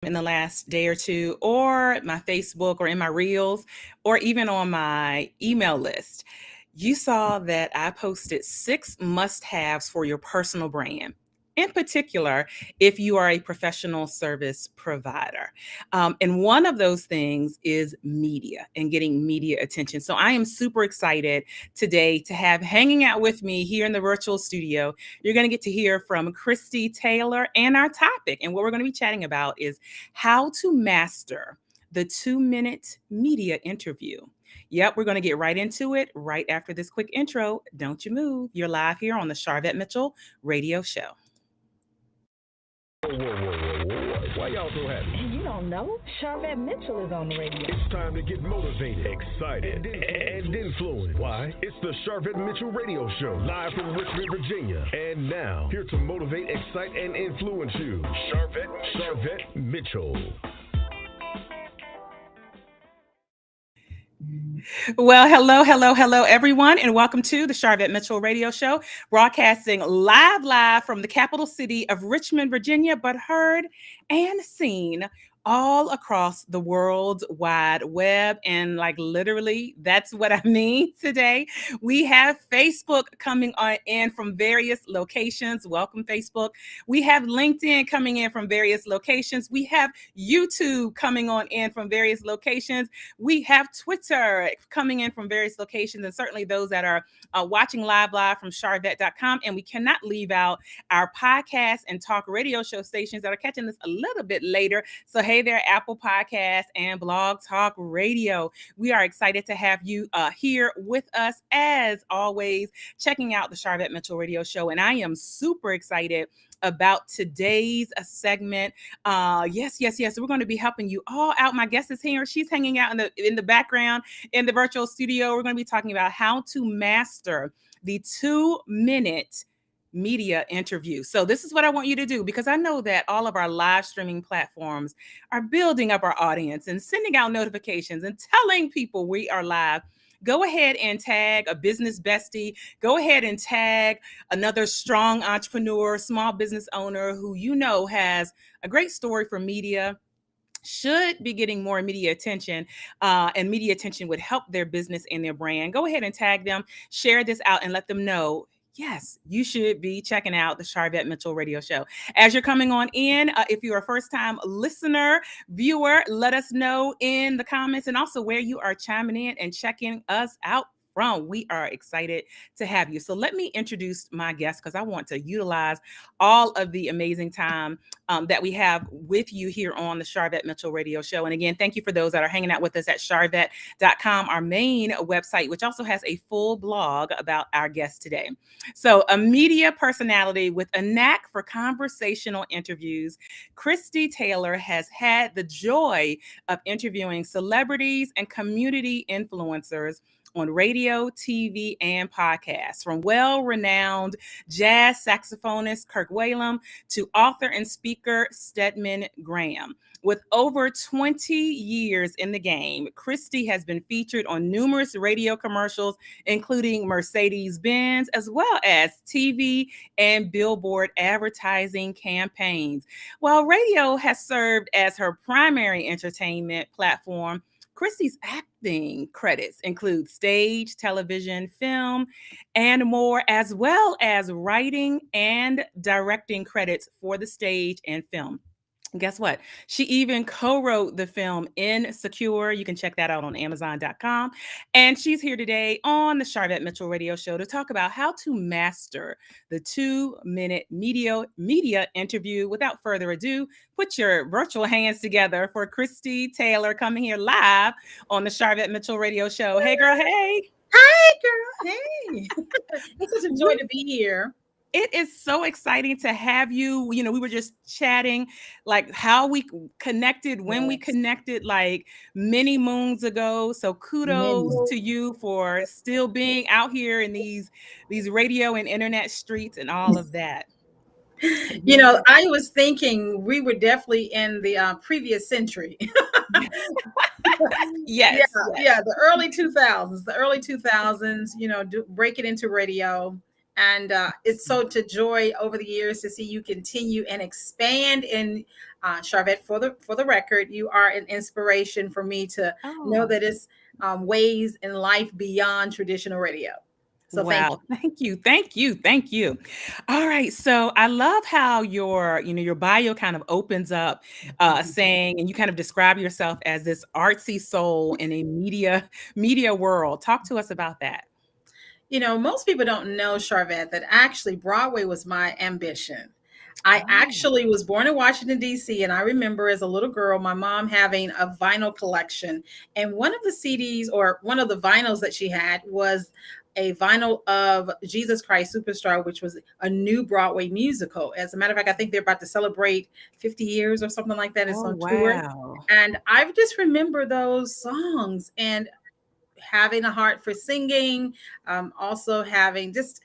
in the last day or two, or my Facebook, or in my reels, or even on my email list, you saw that I posted 6 must-haves for your personal brand. In particular, if you are a professional service provider. And one of those things is media and getting media attention. So I am super excited today to have hanging out with me here in the virtual studio. You're going to get to hear from Christie Taylor, and our topic. And what we're going to be chatting about is how to master the 2-minute media interview. Yep, we're going to get right into it right after this quick intro. Don't you move. You're live here on the Sharvette Mitchell radio show. Whoa. Why y'all so happy? You don't know? Sharvette Mitchell is on the radio. It's time to get motivated, excited, and influenced. Why? It's the Sharvette Mitchell radio show, live from Richmond, Virginia. And now, here to motivate, excite, and influence you, Sharvette Mitchell. Well, hello, everyone, and welcome to the Sharvette Mitchell radio show, broadcasting live from the capital city of Richmond, Virginia, but heard and seen all across the World Wide Web. And like literally, that's what I mean today. We have Facebook coming in from various locations. Welcome, Facebook. We have LinkedIn coming in from various locations. We have YouTube coming on in from various locations. We have Twitter coming in from various locations, and certainly those that are watching live from Sharvette.com. And we cannot leave out our podcast and talk radio show stations that are catching this a little bit later. So hey there, Apple Podcasts and Blog Talk Radio. We are excited to have you here with us, as always, checking out the Sharvette Mitchell radio show. And I am super excited about today's segment. Yes. We're going to be helping you all out. My guest is here. She's hanging out in the background in the virtual studio. We're going to be talking about how to master the 2-minute media interview. So this is what I want you to do, because I know that all of our live streaming platforms are building up our audience and sending out notifications and telling people we are live. Go ahead and tag a business bestie. Go ahead and tag another strong entrepreneur, small business owner who you know has a great story for media, should be getting more media attention, and media attention would help their business and their brand. Go ahead and tag them, share this out, and let them know, yes, you should be checking out the Sharvette Mitchell radio show. As you're coming on in, if you're a first-time listener, viewer, let us know in the comments, and also where you are chiming in and checking us out from. We are excited to have you. So let me introduce my guest, because I want to utilize all of the amazing time that we have with you here on the Sharvette Mitchell radio show. And again, thank you for those that are hanging out with us at Sharvette.com, our main website, which also has a full blog about our guest today. So a media personality with a knack for conversational interviews, Christie Taylor has had the joy of interviewing celebrities and community influencers on radio, TV, and podcasts, from well-renowned jazz saxophonist Kirk Whalum to author and speaker Stedman Graham. With over 20 years in the game, Christie has been featured on numerous radio commercials, including Mercedes Benz, as well as TV and billboard advertising campaigns. While radio has served as her primary entertainment platform, Christie's acting credits include stage, television, film, and more, as well as writing and directing credits for the stage and film. Guess what? She even co-wrote the film Insecure. You can check that out on Amazon.com. And she's here today on the Sharvette Mitchell radio show to talk about how to master the 2-minute media interview. Without further ado, put your virtual hands together for Christie Taylor, coming here live on the Sharvette Mitchell radio show. Hey, girl. Hey. Hi, girl. Hey. It's such a joy to be here. It is so exciting to have you. You know, we were just chatting like how we connected, when we connected like many moons ago. So kudos to you for still being out here in these radio and internet streets and all of that. You know, I was thinking we were definitely in the previous century. Yes. Yeah, the early 2000s, you know, breaking into radio. And it's so to joy over the years to see you continue and expand in Sharvette, for the record, you are an inspiration for me to know Oh, that it's ways in life beyond traditional radio. So thank wow. Thank you. Thank you. Thank you. All right. So I love how your bio kind of opens up you. saying, and you kind of describe yourself as this artsy soul in a media world. Talk to us about that. Most people don't know, Sharvette, that actually Broadway was my ambition. I Oh, actually was born in Washington, D.C., and I remember as a little girl, my mom having a vinyl collection. And one of the CDs or one of the vinyls that she had was a vinyl of Jesus Christ Superstar, which was a new Broadway musical. As a matter of fact, I think they're about to celebrate 50 years or something like that. It's oh, on tour. wow. And I just remember those songs. And having a heart for singing, also having just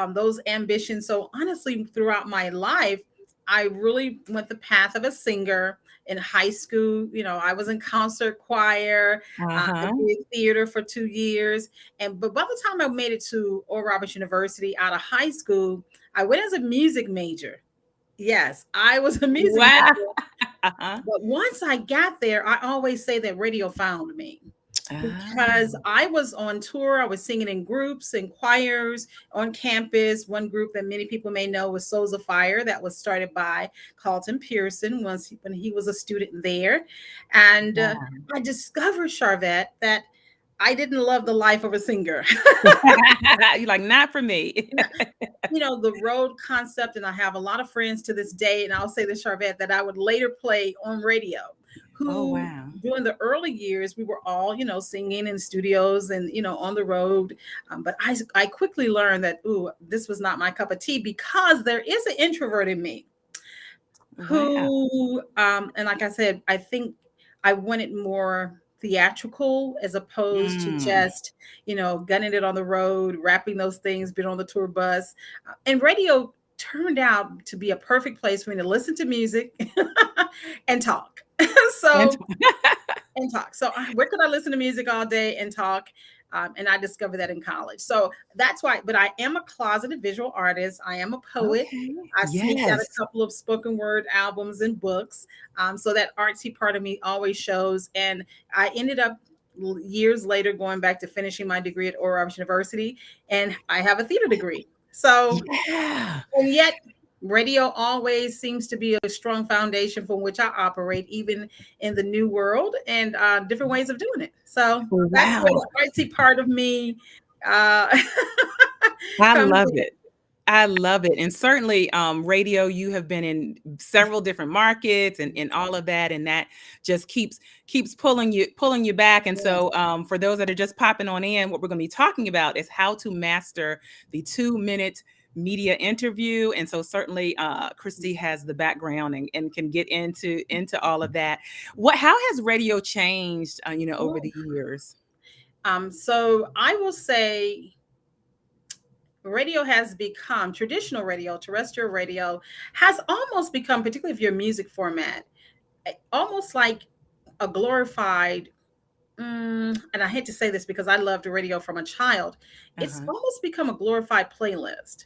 those ambitions. So honestly, throughout my life, I really went the path of a singer. In high school, I was in concert choir. I Uh-huh. did theater for 2 years, but by the time I made it to Oral Roberts University out of high school, I went as a music major. Yes, I was a music Wow. major. Uh-huh. But once I got there, I always say that radio found me because Ah, I was on tour. I was singing in groups and choirs on campus. One group that many people may know was Souls of Fire, that was started by Carlton Pearson when he was a student there. And wow. I discovered, Sharvette, that I didn't love the life of a singer. You're like, not for me. The road concept, and I have a lot of friends to this day, and I'll say this, Sharvette, that I would later play on radio, Oh, who wow. during the early years we were all singing in studios and on the road. But I quickly learned that, ooh, this was not my cup of tea, because there is an introvert in me Wow. who, and like I said, I think I wanted more theatrical as opposed to Mm. just, gunning it on the road, rapping those things, being on the tour bus. And radio turned out to be a perfect place for me to listen to music and talk. And so where could I listen to music all day and talk? And I discovered that in college. So that's why, but I am a closeted visual artist. I am a poet. okay. I sneaked out a Yes. couple of spoken word albums and books. So that artsy part of me always shows. And I ended up years later going back to finishing my degree at Oral Roberts University, and I have a theater degree. So, Yeah. and yet radio always seems to be a strong foundation from which I operate, even in the new world, and different ways of doing it. So that's where Wow. the artsy part of me uh, I comes love in. it. I love it. And certainly radio, you have been in several different markets and all of that. And that just keeps pulling you back. And Yes. so for those that are just popping on in, what we're going to be talking about is how to master the 2-minute media interview. And so certainly Christy has the background and can get into all of that. How has radio changed over Oh. the years? So I will say radio has become traditional radio, terrestrial radio has almost become, particularly if your music format, almost like a glorified. And I hate to say this because I loved radio from a child. It's Uh-huh. almost become a glorified playlist.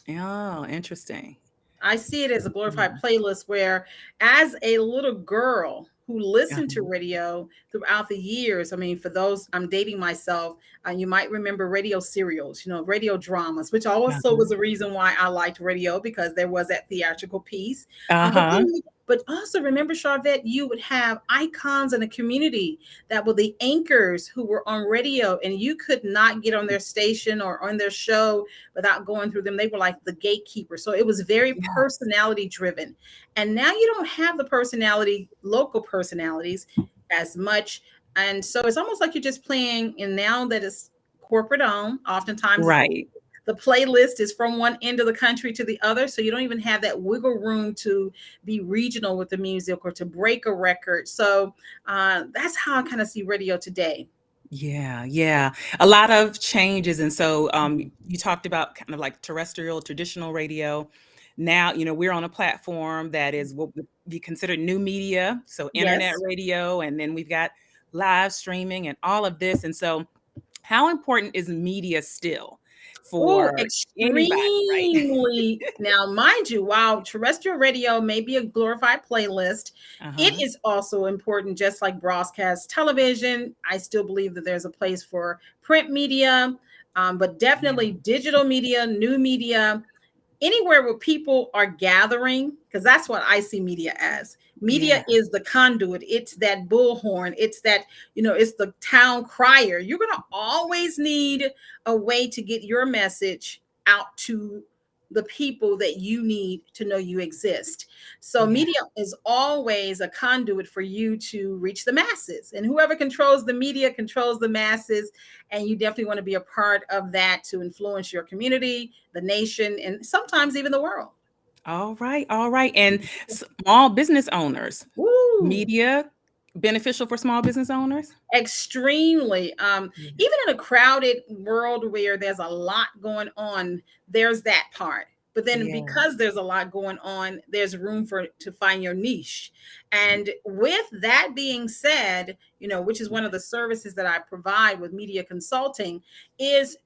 Oh, interesting. I see it as a glorified playlist where, as a little girl who listened to Uh-huh. radio throughout the years, I mean, for those, I'm dating myself, you might remember radio serials, radio dramas, which also Uh-huh. was a reason why I liked radio, because there was that theatrical piece. But Uh-huh. then, but also remember, Charvette, you would have icons in a community that were the anchors who were on radio, and you could not get on their station or on their show without going through them. They were like the gatekeeper. So it was very Yes. personality driven. And now you don't have the local personalities as much. And so it's almost like you're just playing, and now that it's corporate owned, oftentimes Right. the playlist is from one end of the country to the other. So you don't even have that wiggle room to be regional with the music or to break a record. So that's how I kind of see radio today. Yeah, yeah. A lot of changes. And so you talked about kind of like terrestrial, traditional radio. Now, we're on a platform that is what would be considered new media. So internet Yes. radio, and then we've got live streaming and all of this. And so how important is media still? Oh, for anybody, right? extremely. Now, mind you, while terrestrial radio may be a glorified playlist, it Uh-huh. is also important, just like broadcast television. I still believe that there's a place for print media, but Yeah. definitely digital media, new media, anywhere where people are gathering, because that's what I see media as. Yeah. Media is the conduit. It's that bullhorn. It's that, it's the town crier. You're going to always need a way to get your message out to the people that you need to know you exist. So Yeah. media is always a conduit for you to reach the masses. And whoever controls the media controls the masses. And you definitely want to be a part of that to influence your community, the nation, and sometimes even the world. All right. All right. And small business owners, Woo! media beneficial for small business owners? Extremely. Yeah. Even in a crowded world where there's a lot going on, there's that part. But then Yeah. because there's a lot going on, there's room for to find your niche. And with that being said, which is one of the services that I provide with media consulting, is,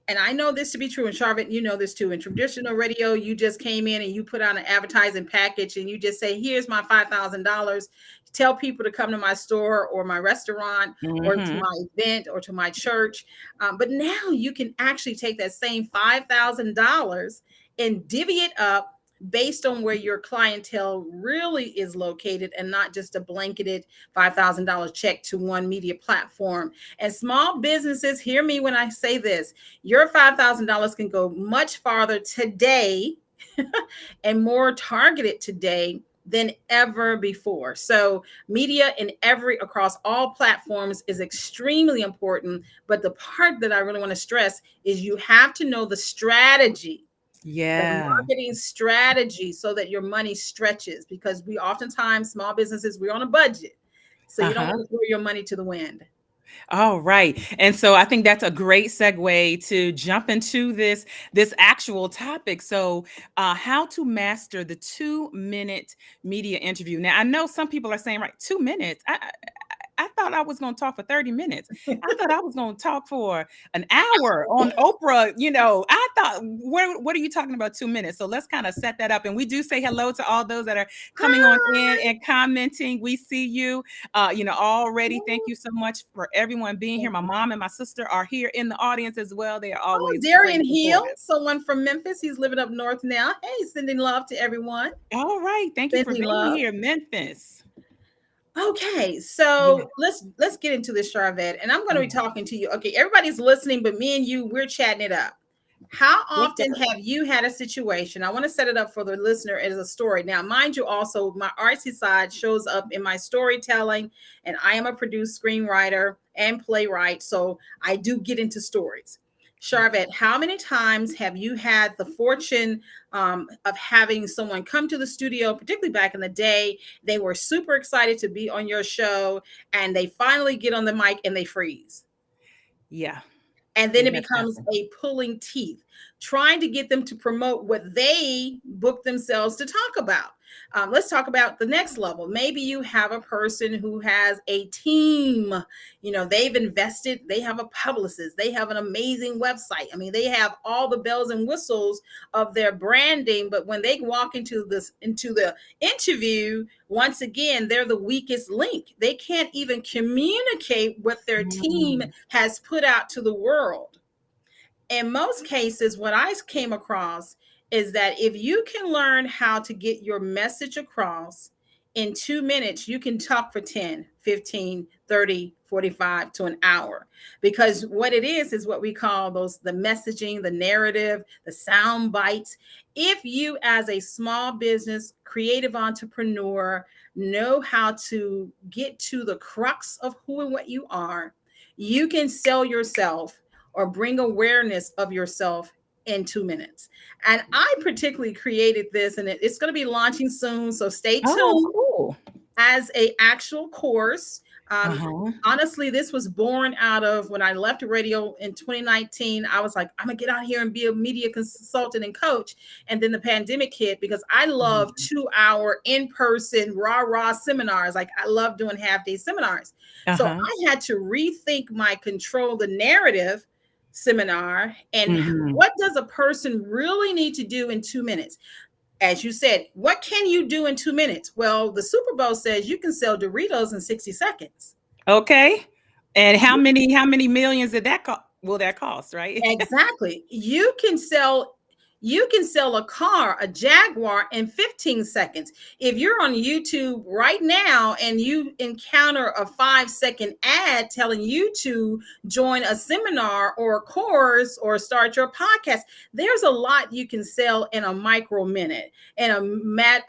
and I know this to be true, and Sharvette, you know this too. In traditional radio, you just came in and you put out an advertising package and you just say, here's my $5,000. Tell people to come to my store or my restaurant or to Mm-hmm. my event or to my church. But now you can actually take that same $5,000 and divvy it up based on where your clientele really is located, and not just a blanketed $5,000 check to one media platform. And small businesses, hear me when I say this, your $5,000 can go much farther today and more targeted today than ever before. So media across all platforms is extremely important. But the part that I really want to stress is you have to know the strategy, the Yeah. marketing strategy, so that your money stretches, because we oftentimes, small businesses, we're on a budget. So you don't Uh-huh. want to throw your money to the wind. All right. And so I think that's a great segue to jump into this actual topic. So how to master the 2-minute media interview. Now I know some people are saying, right, 2 minutes. I thought I was going to talk for 30 minutes. I thought I was going to talk for an hour on Oprah. I thought, what are you talking about 2 minutes? So let's kind of set that up. And we do say hello to all those that are coming on in and commenting. We see you, already. Thank you so much for everyone being here. My mom and my sister are here in the audience as well. They are Oh, always Darian great Hill, supporters. someone from Memphis. He's living up north now. Hey, sending love to everyone. All right. Thank you for Sending being love. here, Memphis. Okay, Yeah. so let's get into this, Sharvette, and I'm going to be talking to you. Okay, everybody's listening, but me and you, we're chatting it up. How Yes, often sir. have you had a situation? I want to set it up for the listener as a story. Now, mind you, also my artsy side shows up in my storytelling, and I am a produced screenwriter and playwright, so I do get into stories. Sharvette, how many times have you had the fortune of having someone come to the studio, particularly back in the day? They were super excited to be on your show, and they finally get on the mic and they freeze. Yeah. And then It it has becomes happened. a pulling teeth, trying to get them to promote what they booked themselves to talk about. Let's talk about the next level. Maybe you have a person who has a team. They've invested, they have a publicist, they have an amazing website. I mean, they have all the bells and whistles of their branding, but when they walk into the interview, once again, they're the weakest link. They can't even communicate what their team Mm. has put out to the world. In most cases, what I came across is that if you can learn how to get your message across in 2 minutes, you can talk for 10, 15, 30, 45 to an hour. Because what it is what we call the messaging, the narrative, the sound bites. If you, as a small business, creative entrepreneur, know how to get to the crux of who and what you are, you can sell yourself or bring awareness of yourself in 2 minutes. And I particularly created this, and it's going to be launching soon. So stay Oh, tuned cool. as a actual course. Uh-huh. Honestly, this was born out of when I left radio in 2019. I was like, I'm gonna get out here and be a media consultant and coach. And then the pandemic hit, because I love 2-hour in-person rah seminars. Like, I love doing half-day seminars. So Uh-huh. I had to rethink my control the narrative seminar. And Mhm. what does a person really need to do in 2 minutes? As you said, what can you do in 2 minutes? Well, the Super Bowl says you can sell Doritos in 60 seconds. Okay. And how many millions did that will that cost, right? Exactly. You can sell a car, a Jaguar, in 15 seconds. If you're on YouTube right now and you encounter a 5-second ad telling you to join a seminar or a course or start your podcast, there's a lot you can sell in a micro minute, in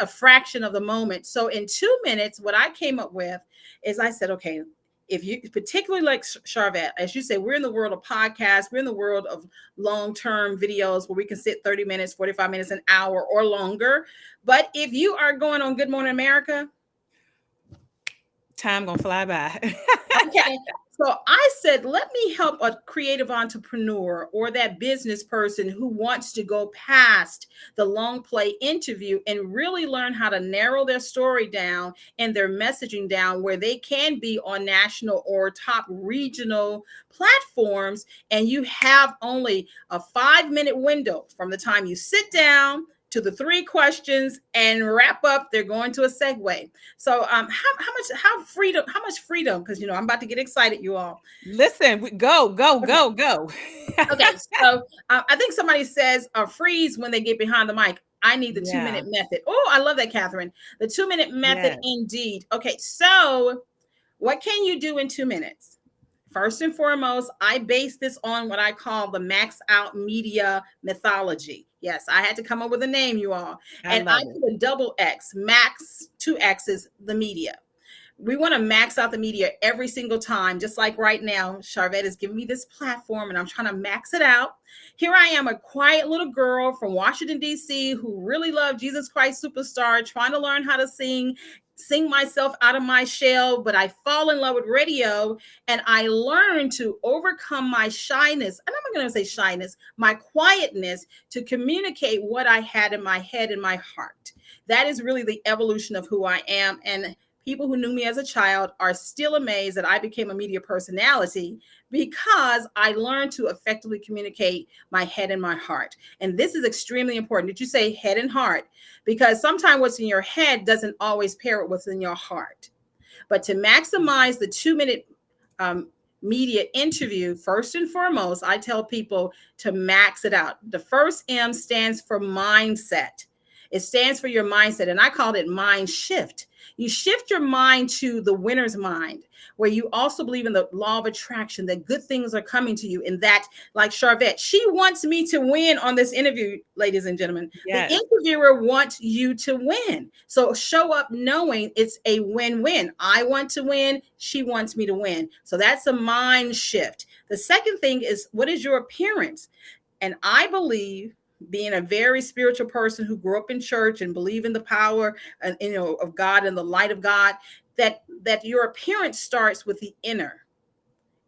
a fraction of the moment. So in 2 minutes, what I came up with is I said, okay, if you particularly like Sharvette, as you say, we're in the world of podcasts, we're in the world of long-term videos where we can sit 30 minutes, 45 minutes, an hour or longer. But if you are going on Good Morning America, Time gonna fly by. okay. So I said, let me help a creative entrepreneur or that business person who wants to go past the long play interview and really learn how to narrow their story down and their messaging down where they can be on national or top regional platforms. And you have only a 5-minute window from the time you sit down to the 3 questions and wrap up. They're going to a segue. So how much freedom, because I'm about to get excited, you all. Listen, go, go, Okay. go, go. Okay, so I think somebody says freeze when they get behind the mic. I need the Yeah. 2-minute method. Oh, I love that, Catherine. The 2-minute method, Yes. indeed. Okay, so what can you do in 2 minutes? First and foremost, I base this on what I call the max out media mythology. Yes, I had to come up with a name, you all. And I put a double X, max, 2 X's, the media. We want to max out the media every single time, just like right now. Sharvette is giving me this platform and I'm trying to max it out. Here I am, a quiet little girl from Washington, D.C., who really loved Jesus Christ Superstar, trying to learn how to sing myself out of my shell, but I fall in love with radio and I learned to overcome my shyness. And I'm not going to say shyness, my quietness, to communicate what I had in my head and my heart. That is really the evolution of who I am. And people who knew me as a child are still amazed that I became a media personality because I learned to effectively communicate my head and my heart. And this is extremely important. Did you say head and heart? Because sometimes what's in your head doesn't always pair with what's in your heart. But to maximize the 2-minute media interview, first and foremost, I tell people to max it out. The first M stands for mindset. It stands for your mindset. And I called it mind shift. You shift your mind to the winner's mind, where you also believe in the law of attraction, that good things are coming to you. And that, like Sharvette, she wants me to win on this interview, ladies and gentlemen. Yes. The interviewer wants you to win. So show up knowing it's a win-win. I want to win. She wants me to win. So that's a mind shift. The second thing is, what is your appearance? And I believe, being a very spiritual person who grew up in church and believe in the power and of God and the light of God, that your appearance starts with the inner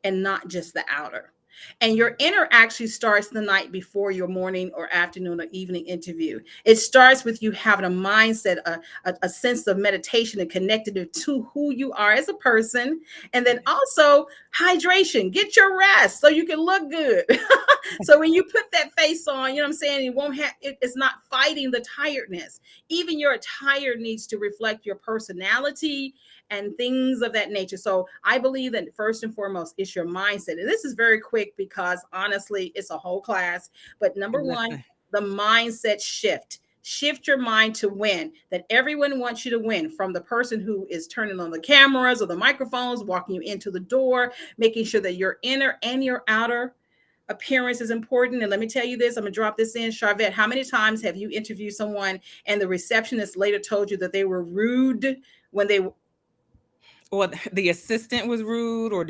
and not just the outer. And your inner actually starts the night before your morning or afternoon or evening interview. It starts with you having a mindset, a sense of meditation and connected to who you are as a person. And then also hydration, get your rest so you can look good. So when you put that face on, you know what I'm saying, you won't have, it's not fighting the tiredness. Even your attire needs to reflect your personality and things of that nature. So I believe that first and foremost, it's your mindset. And this is very quick because honestly, it's a whole class. But number one, the mindset shift. Shift your mind to win, that everyone wants you to win, from the person who is turning on the cameras or the microphones, walking you into the door, making sure that your inner and your outer appearance is important. And let me tell you this, I'm gonna drop this in. Sharvette, how many times have you interviewed someone and the receptionist later told you that they were rude when they... Or the assistant was rude, or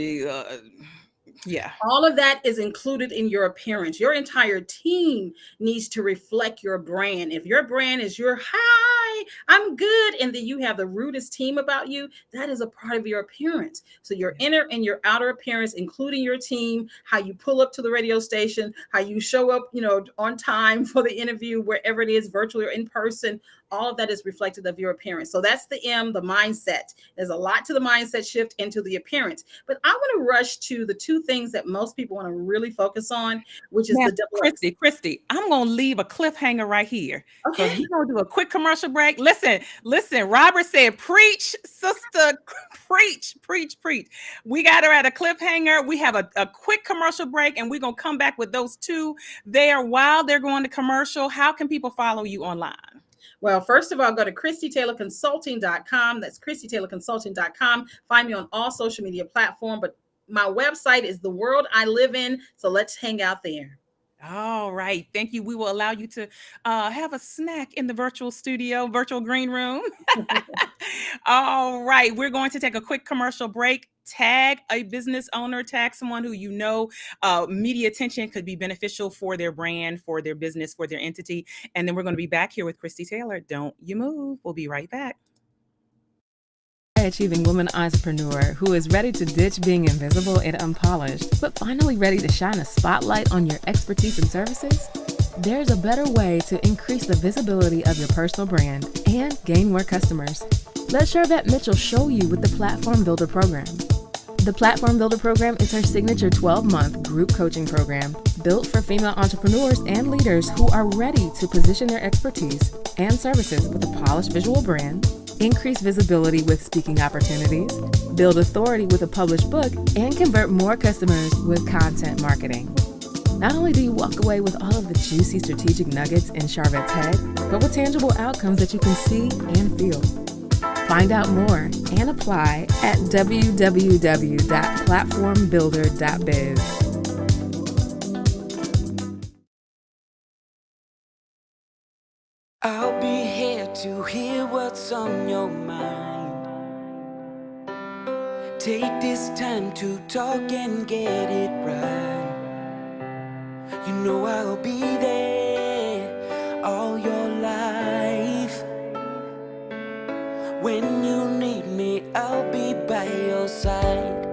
yeah. All of that is included in your appearance. Your entire team needs to reflect your brand. If your brand is your hi, I'm good, and then you have the rudest team about you, that is a part of your appearance. So your inner and your outer appearance, including your team, how you pull up to the radio station, how you show up, on time for the interview, wherever it is, virtually or in person, all of that is reflective of your appearance. So that's the M, the mindset. There's a lot to the mindset shift into the appearance. But I want to rush to the two things that most people want to really focus on, which is Now, the double X. Christy, I'm gonna leave a cliffhanger right here because Okay. we're gonna do a quick commercial break. Listen. Robert said, "Preach, sister, preach." We got her at a cliffhanger. We have a quick commercial break, and we're gonna come back with those two there while they're going to commercial. How can people follow you online? Well, first of all, go to ChristieTaylorConsulting.com. That's ChristieTaylorConsulting.com. Find me on all social media platforms, but my website is the world I live in. So let's hang out there. All right. Thank you. We will allow you to have a snack in the virtual studio, virtual green room. All right. We're going to take a quick commercial break. Tag a business owner, tag someone who you know media attention could be beneficial for their brand, for their business, for their entity. And then we're going to be back here with Christie Taylor. Don't you move. We'll be right back. Achieving woman entrepreneur who is ready to ditch being invisible and unpolished, but finally ready to shine a spotlight on your expertise and services? There's a better way to increase the visibility of your personal brand and gain more customers. Let Sharvette Mitchell show you with the Platform Builder Program. The Platform Builder Program is her signature 12-month group coaching program built for female entrepreneurs and leaders who are ready to position their expertise and services with a polished visual brand, increase visibility with speaking opportunities, build authority with a published book, and convert more customers with content marketing. Not only do you walk away with all of the juicy strategic nuggets in Sharvette's head, but with tangible outcomes that you can see and feel. Find out more and apply at www.platformbuilder.biz. I'll be here to hear what's on your mind. Take this time to talk and get it right. You know I'll be there all your life. When you need me, I'll be by your side.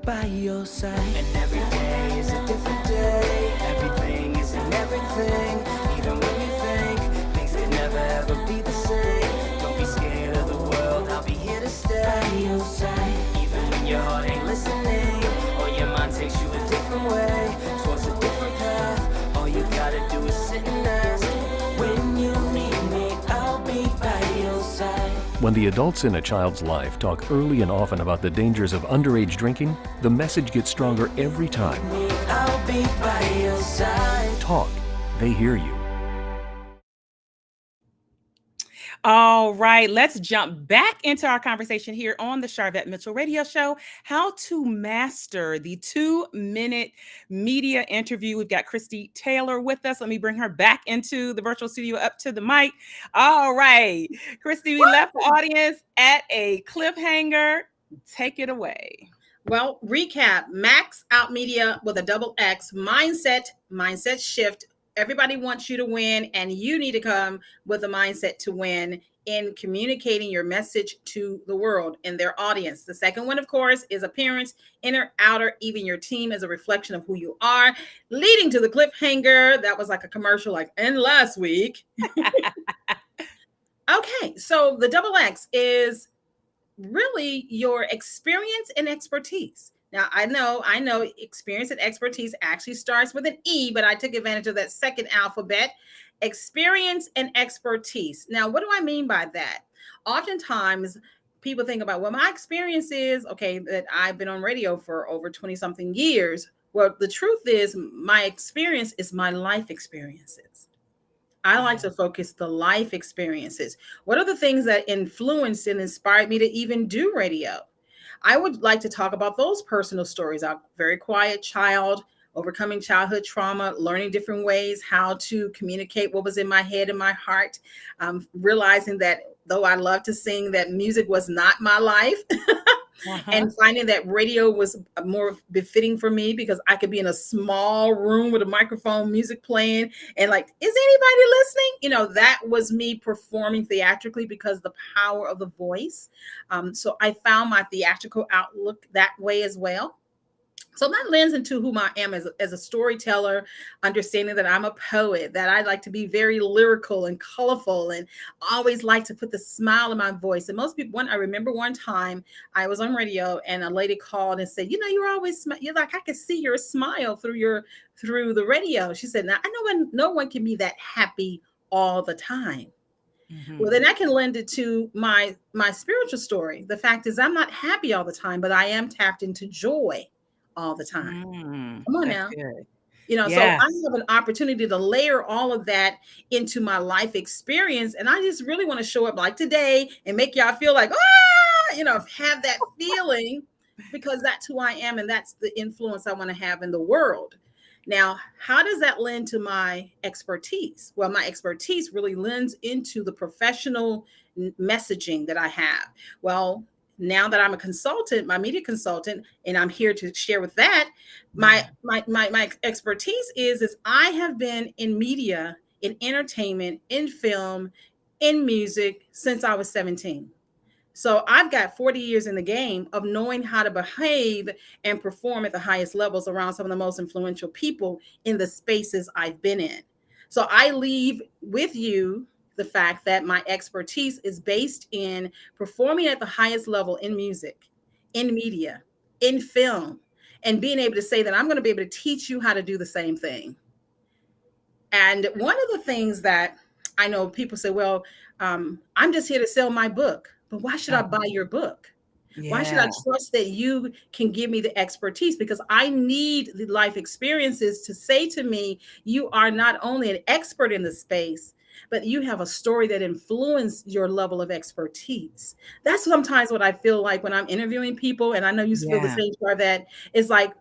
By your side. And every day is a different day. Everything is in everything. Even when you think things could never ever be the same. Don't be scared of the world, I'll be here to stay. By your side. Even when your heart ain't listening, or your mind takes you a different way, towards a different path. All you gotta do is sit and ask. When you need me, I'll be by your side. When the adults in a child's life talk early and often about the dangers of underage drinking, the message gets stronger every time. I'll be by your side. Talk. They hear you. All right, let's jump back into our conversation here on the Sharvette Mitchell Radio Show. How to master the 2-minute media interview. We've got Christie Taylor with us. Let me bring her back into the virtual studio, up to the mic. All right, Christie, we left the audience at a cliffhanger. Take it away. Well, recap: Max Out Media with a double X, mindset shift. Everybody wants you to win, and you need to come with a mindset to win in communicating your message to the world and their audience. The second one, of course, is appearance, inner, outer, even your team is a reflection of who you are, leading to the cliffhanger. That was like a commercial, like in last week. Okay, so the double X is really your experience and expertise. Now, I know experience and expertise actually starts with an E, but I took advantage of that second alphabet, experience and expertise. Now, what do I mean by that? Oftentimes, people think about, well, my experience is, okay, that I've been on radio for over 20 something years. Well, the truth is my experience is my life experiences. I like to focus the life experiences. What are the things that influenced and inspired me to even do radio? I would like to talk about those personal stories. I'm a very quiet child, overcoming childhood trauma, learning different ways how to communicate what was in my head and my heart, realizing that though I love to sing, that music was not my life. And finding that radio was more befitting for me because I could be in a small room with a microphone, music playing, and like, is anybody listening? You know, that was me performing theatrically because the power of the voice. So I found my theatrical outlook that way as well. So that lends into who I am as a storyteller, understanding that I'm a poet, that I like to be very lyrical and colorful and always like to put the smile in my voice. And most people, I remember one time I was on radio and a lady called and said, you're always, you're like, I can see your smile through the radio. She said, now I know no one can be that happy all the time. Well, then I can lend it to my spiritual story. The fact is I'm not happy all the time, but I am tapped into joy all the time. Come on now. Good. So I have an opportunity to layer all of that into my life experience. And I just really want to show up like today and make y'all feel like, have that feeling, because that's who I am. And that's the influence I want to have in the world. Now, how does that lend to my expertise? Well, my expertise really lends into the professional messaging that I have. Well, now that I'm a consultant, my media consultant, and I'm here to share with that, my expertise is I have been in media, in entertainment, in film, in music since I was 17. So I've got 40 years in the game of knowing how to behave and perform at the highest levels around some of the most influential people in the spaces I've been in. So I leave with you the fact that my expertise is based in performing at the highest level in music, in media, in film, and being able to say that I'm going to be able to teach you how to do the same thing. And one of the things that I know people say, well, I'm just here to sell my book. But why should I buy your book? Yeah. Why should I trust that you can give me the expertise? Because I need the life experiences to say to me, you are not only an expert in the space, but you have a story that influenced your level of expertise. That's sometimes what I feel like when I'm interviewing people. And I know you feel the same, Sharvette. It's like,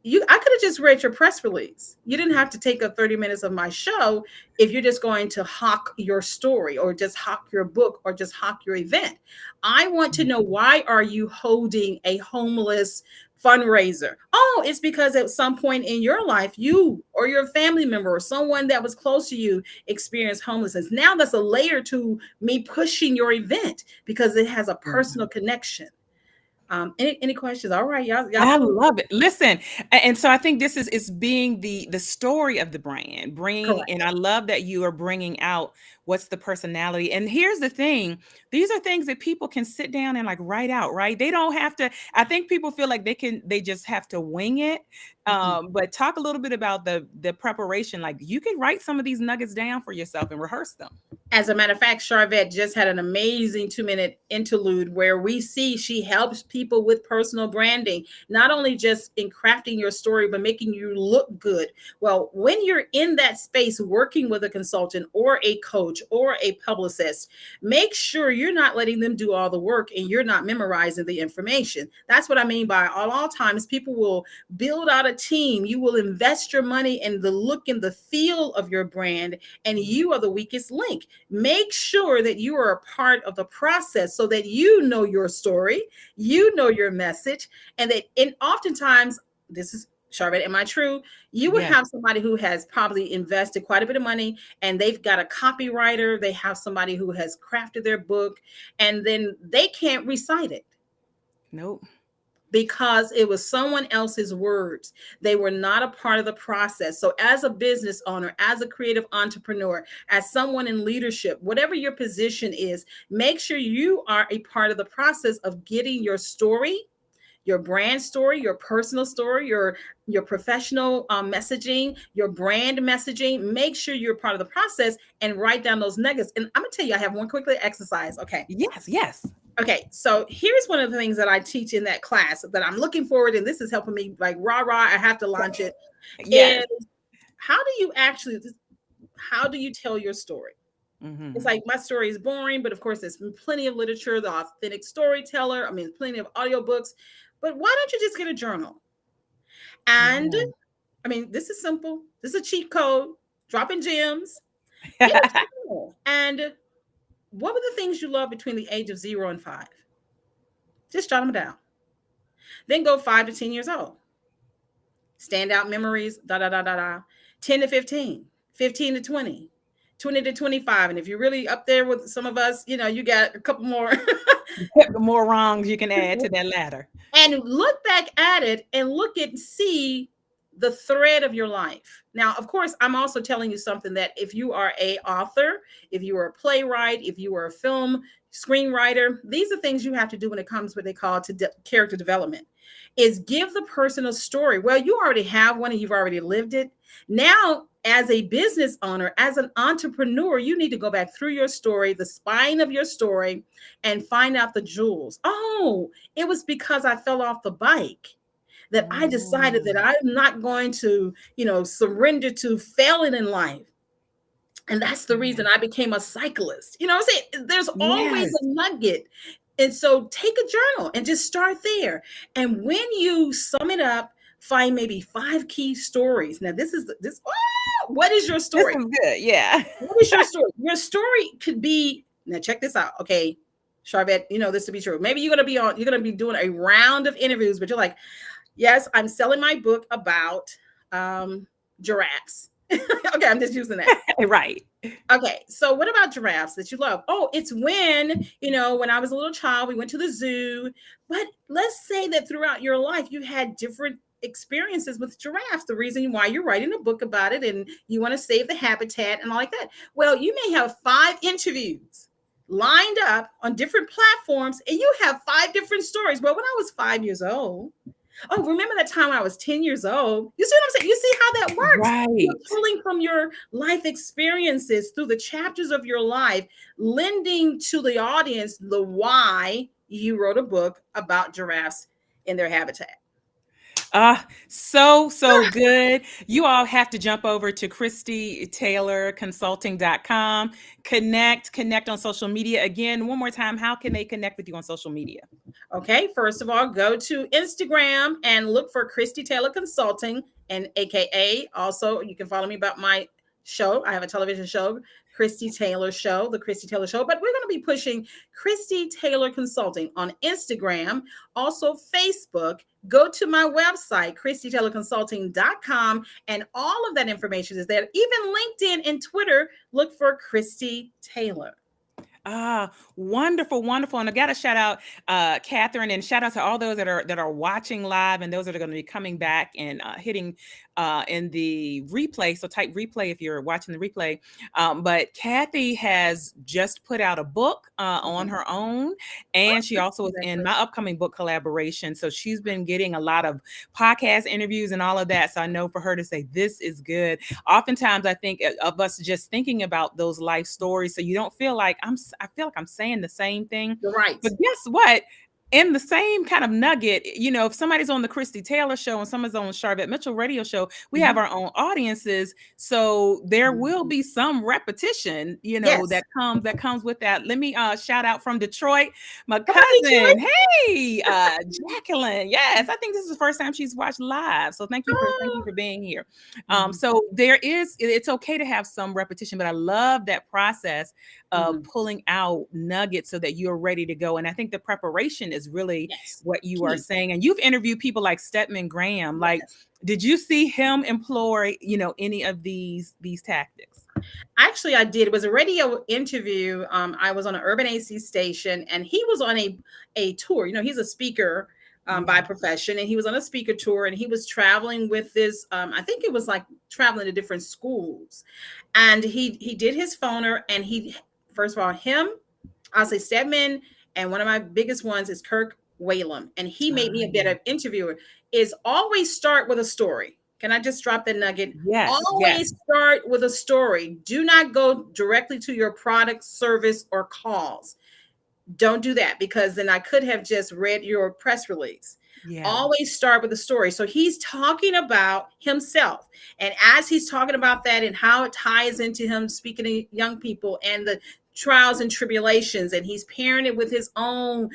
I could have just read your press release. You didn't have to take up 30 minutes of my show if you're just going to hawk your story or just hawk your book or just hawk your event. I want to know, why are you holding a homeless fundraiser? Oh, it's because at some point in your life, you or your family member or someone that was close to you experienced homelessness. Now that's a layer to me pushing your event because it has a personal connection. Any questions? All right, y'all. I love it. Listen, and so I think this is being the story of the brand, and I love that you are bringing out what's the personality. And here's the thing: these are things that people can sit down and like write out, right? They don't have to. I think people feel like they just have to wing it. But talk a little bit about the preparation. Like, you can write some of these nuggets down for yourself and rehearse them. As a matter of fact, Sharvette just had an amazing 2-minute interlude where we see she helps people with personal branding, not only just in crafting your story, but making you look good. Well, when you're in that space working with a consultant or a coach or a publicist, make sure you're not letting them do all the work and you're not memorizing the information. That's what I mean by all times people will build out a team. You will invest your money in the look and the feel of your brand, and you are the weakest link. Make sure that you are a part of the process so that you know your story, you know your message, and oftentimes, this is Sharvette, am I true? You would have somebody who has probably invested quite a bit of money and they've got a copywriter, they have somebody who has crafted their book, and then they can't recite it. Nope. Because it was someone else's words. They were not a part of the process. So as a business owner, as a creative entrepreneur, as someone in leadership, whatever your position is, make sure you are a part of the process of getting your story, your brand story, your personal story, your professional messaging, your brand messaging. Make sure you're part of the process and write down those nuggets. And I'm gonna tell you, I have one quick exercise. Okay. Yes. Okay, so here's one of the things that I teach in that class that I'm looking forward, and this is helping me like I have to launch it. Yes. And how do you tell your story? It's like, my story is boring, but of course there's plenty of literature, the authentic storyteller. I mean, plenty of audiobooks, but why don't you just get a journal? And I mean, this is simple. This is a cheat code, dropping gems. Get a journal. And what were the things you loved between the age of 0 and 5? Just jot them down. Then go 5 to 10 years old. Standout memories, 10 to 15, 15 to 20, 20 to 25. And if you're really up there with some of us, you got a couple more More wrongs you can add to that ladder. And look back at it and see the thread of your life. Now, of course, I'm also telling you something that if you are a author, if you are a playwright, if you are a film screenwriter, these are things you have to do when it comes what they call character development, is give the person a story. Well, you already have one and you've already lived it. Now, as a business owner, as an entrepreneur, you need to go back through your story, the spine of your story, and find out the jewels. Oh, it was because I fell off the bike that I decided that I'm not going to, surrender to failing in life. And that's the reason I became a cyclist. You know what I'm saying? There's always a nugget. And so take a journal and just start there. And when you sum it up, find maybe 5 key stories. Now, what is your story? This is good. Yeah. What is your story? Your story could be, now check this out. Okay, Sharvette, this to be true. Maybe you're going to be doing a round of interviews, but you're like, yes, I'm selling my book about giraffes. Okay, I'm just using that. Right. Okay, so what about giraffes that you love? Oh, it's when I was a little child, we went to the zoo. But let's say that throughout your life, you had different experiences with giraffes, the reason why you're writing a book about it and you want to save the habitat and all like that. Well, you may have 5 interviews lined up on different platforms and you have 5 different stories. Well, when I was 5 years old, oh, remember that time when I was 10 years old? You see what I'm saying? You see how that works? Right. You're pulling from your life experiences through the chapters of your life, lending to the audience the why you wrote a book about giraffes in their habitat. So good. You all have to jump over to Christie Taylor Consulting.com. Connect on social media. Again, one more time, how can they connect with you on social media? Okay, first of all, go to Instagram and look for Christie Taylor Consulting, and AKA. Also, you can follow me about my show. I have a television show, Christie Taylor Show, the Christie Taylor Show. But we're going to be pushing Christie Taylor Consulting on Instagram, also Facebook. Go to my website, ChristieTaylorConsulting.com, and all of that information is there. Even LinkedIn and Twitter, look for Christie Taylor. Wonderful. And I got to shout out Catherine, and shout out to all those that are watching live and those that are going to be coming back and hitting in the replay. So type replay if you're watching the replay. But Kathy has just put out a book on her own, and she also is in my upcoming book collaboration. So she's been getting a lot of podcast interviews and all of that. So I know for her to say this is good. Oftentimes I think of us just thinking about those life stories, so you don't feel like I feel like I'm saying the same thing. You're right. But guess what? In the same kind of nugget, if somebody's on the Christie Taylor Show and someone's on Sharvette Mitchell radio show, we have our own audiences. So there will be some repetition, that comes with that. Let me shout out from Detroit, my cousin. Hey, Jacqueline. Yes, I think this is the first time she's watched live. So thank you for being here. So it's okay to have some repetition, but I love that process of pulling out nuggets so that you're ready to go. And I think the preparation is really what you are saying. And you've interviewed people like Stedman Graham. Like, did you see him employ, any of these tactics? Actually, I did. It was a radio interview. I was on an urban AC station, and he was on a tour. He's a speaker by profession, and he was on a speaker tour, and he was traveling with this. I think it was like traveling to different schools, and he did his phoner, and first of all, I'll say Stedman. And one of my biggest ones is Kirk Whalum. And he made me a better interviewer, is always start with a story. Can I just drop that nugget? Yes. Always start with a story. Do not go directly to your product, service, or cause. Don't do that, because then I could have just read your press release. Yeah. Always start with a story. So he's talking about himself. And as he's talking about that and how it ties into him speaking to young people and the trials and tribulations, and he's pairing it with his own,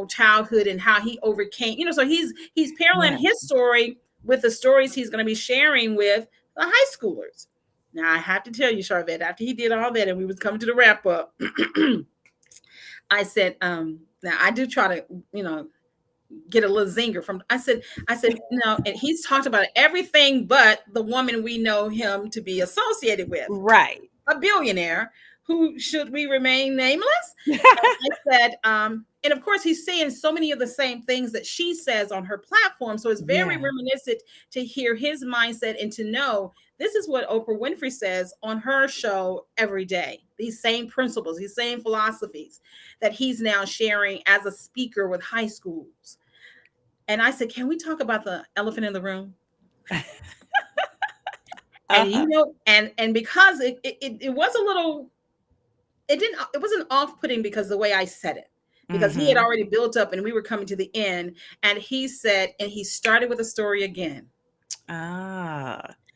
childhood and how he overcame, so he's paralleling his story with the stories he's going to be sharing with the high schoolers. Now, I have to tell you, Sharvette, after he did all that and we was coming to the wrap up, I said, now I do try to, get a little zinger from, I said, no, and he's talked about everything but the woman we know him to be associated with. Right. A billionaire. Who should we remain nameless? I said, And of course, he's saying so many of the same things that she says on her platform. So it's very Yeah. reminiscent to hear his mindset and to know this is what Oprah Winfrey says on her show every day. These same principles, these same philosophies that he's now sharing as a speaker with high schools. And I said, can we talk about the elephant in the room? And you know, and because it was a little, it wasn't off-putting because the way I said it. Because he had already built up and we were coming to the end. And he said, and he started with a story again.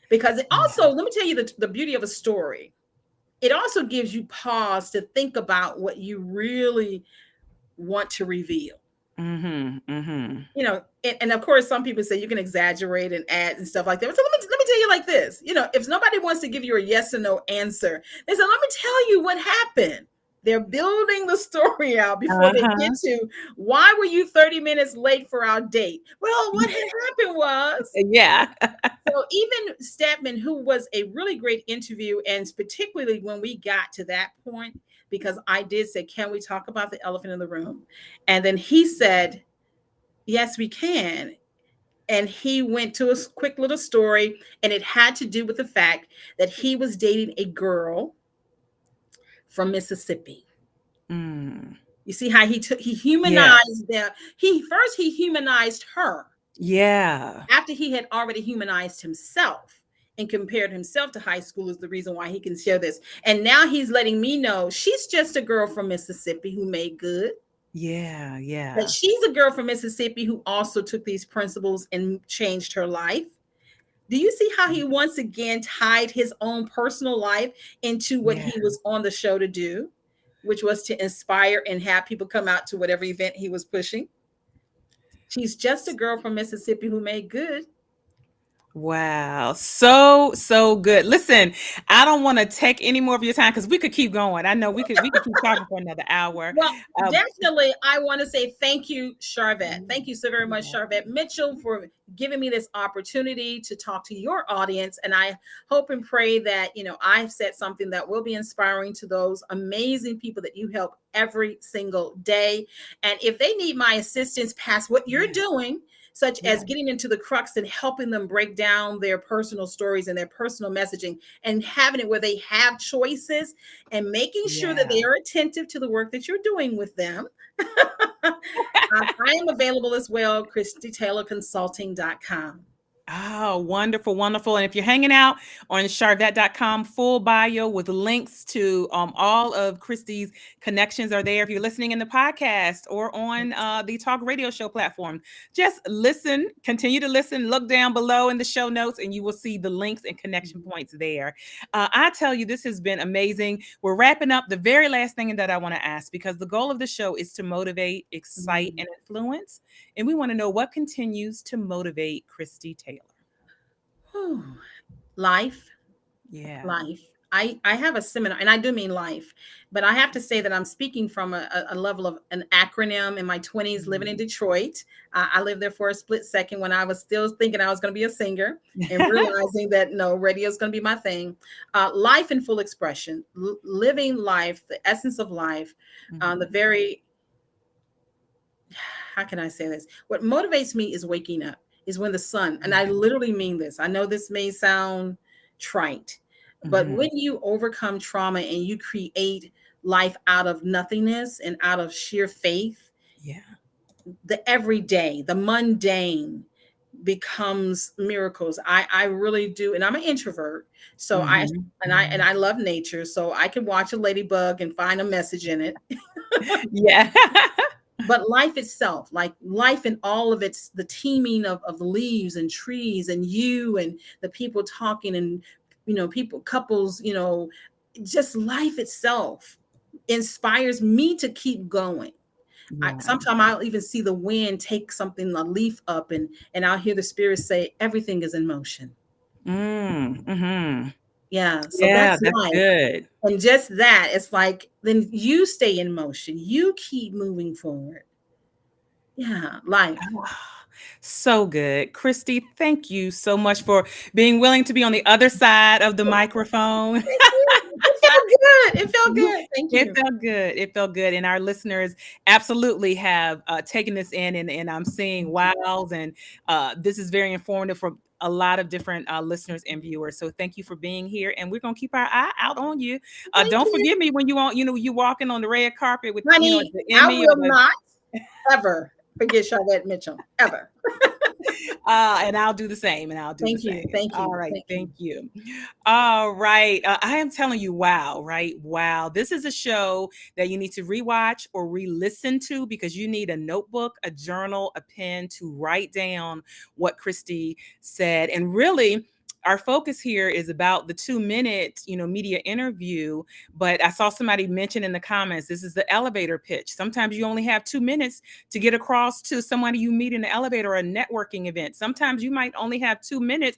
Because it also, let me tell you the beauty of a story. It also gives you pause to think about what you really want to reveal. You know, and of course, some people say you can exaggerate and add and stuff like that. So let me tell you like this. You know, if nobody wants to give you a yes or no answer, they say, let me tell you what happened. They're building the story out before they get to why were you 30 minutes late for our date? Well, what had happened was, so even Stedman, who was a really great interview, and particularly when we got to that point, because I did say, can we talk about the elephant in the room? And then he said, yes, we can. And he went to a quick little story, and it had to do with the fact that he was dating a girl from Mississippi. You see how he humanized them. He humanized her. Yeah. After he had already humanized himself and compared himself to high school is the reason why he can share this. And now he's letting me know she's just a girl from Mississippi who made good. Yeah. But she's a girl from Mississippi who also took these principles and changed her life. Do you see how he once again tied his own personal life into what he was on the show to do, which was to inspire and have people come out to whatever event he was pushing? She's just a girl from Mississippi who made good. Wow. So good. Listen, I don't want to take any more of your time because we could keep going. I know we could keep talking for another hour. Well, definitely, I want to say thank you, Sharvette. Thank you so very much, Sharvette Mitchell, for giving me this opportunity to talk to your audience. And I hope and pray that, you know, I've said something that will be inspiring to those amazing people that you help every single day. And if they need my assistance past what you're doing, such as getting into the crux and helping them break down their personal stories and their personal messaging and having it where they have choices and making sure that they are attentive to the work that you're doing with them. I am available as well, ChristieTaylorConsulting.com. Oh, wonderful, wonderful. And if you're hanging out on Sharvette.com, full bio with links to all of Christie's connections are there. If you're listening in the podcast or on the talk radio show platform, just listen, continue to listen, look down below in the show notes, and you will see the links and connection points there. I tell you, this has been amazing. We're wrapping up. The very last thing that I want to ask, because the goal of the show is to motivate, excite, and influence. And we want to know what continues to motivate Christie Taylor. Life. Yeah. Life. I have a seminar, and I do mean life, but I have to say that I'm speaking from a level of an acronym in my 20s, living in Detroit. I lived there for a split second when I was still thinking I was going to be a singer and realizing that no, radio is going to be my thing. Life in full expression, living life, the essence of life, the very, how can I say this? What motivates me is waking up, is when the sun, and I literally mean this. I know this may sound trite, but when you overcome trauma and you create life out of nothingness and out of sheer faith, the everyday, the mundane becomes miracles. I really do. And I'm an introvert. So I love nature. So I can watch a ladybug and find a message in it. But life itself, like life in all of its, the teeming of the leaves and trees and you and the people talking and, you know, couples, you know, just life itself inspires me to keep going. Sometimes I'll even see the wind take something, a leaf up, and I'll hear the spirit say, everything is in motion. Yeah. So that's life. Good. And just that, it's like, then you stay in motion. You keep moving forward. Yeah. Life. So good. Christie, thank you so much for being willing to be on the other side of the microphone. felt good. It felt good. Thank you. It felt good. It felt good. And our listeners absolutely have taken this in, and I'm seeing wows. And this is very informative for a lot of different listeners and viewers. So thank you for being here. And we're going to keep our eye out on you. Don't forget me when you walking on the red carpet with, Honey, the I Emmy will not ever forget Sharvette Mitchell, ever. And I'll do the same. Thank you. Thank you. All right. Thank you. All right. I am telling you, wow, right? Wow. This is a show that you need to rewatch or re-listen to because you need a notebook, a journal, a pen to write down what Christie said. And really, our focus here is about the 2-minute, media interview. But I saw somebody mention in the comments, this is the elevator pitch. Sometimes you only have 2 minutes to get across to somebody you meet in the elevator or a networking event. Sometimes you might only have 2 minutes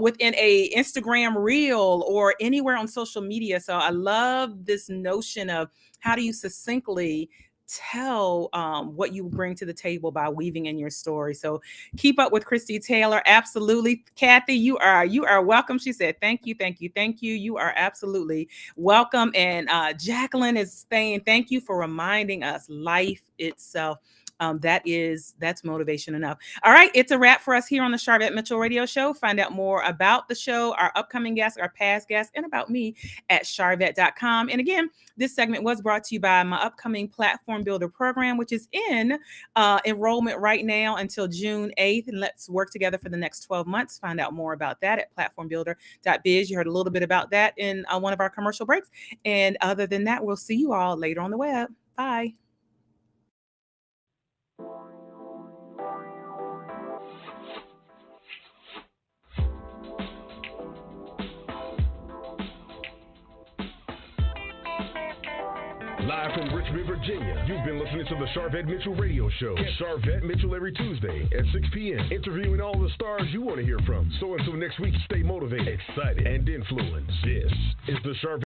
within a Instagram reel or anywhere on social media. So I love this notion of how do you succinctly tell what you bring to the table by weaving in your story. So keep up with Christie Taylor. Absolutely. Kathy, you are welcome. She said, thank you. You are absolutely welcome. And Jacqueline is saying, thank you for reminding us life itself. That's motivation enough. All right. It's a wrap for us here on the Sharvette Mitchell Radio Show. Find out more about the show, our upcoming guests, our past guests, and about me at sharvette.com. And again, this segment was brought to you by my upcoming Platform Builder program, which is in enrollment right now until June 8th. And let's work together for the next 12 months. Find out more about that at platformbuilder.biz. You heard a little bit about that in one of our commercial breaks. And other than that, we'll see you all later on the web. Bye. Live from Richmond, Virginia, you've been listening to the Sharvette Mitchell Radio Show. Get Sharvette Mitchell every Tuesday at 6 p.m., interviewing all the stars you want to hear from. So until next week, stay motivated, excited, and influenced. This is the Sharvette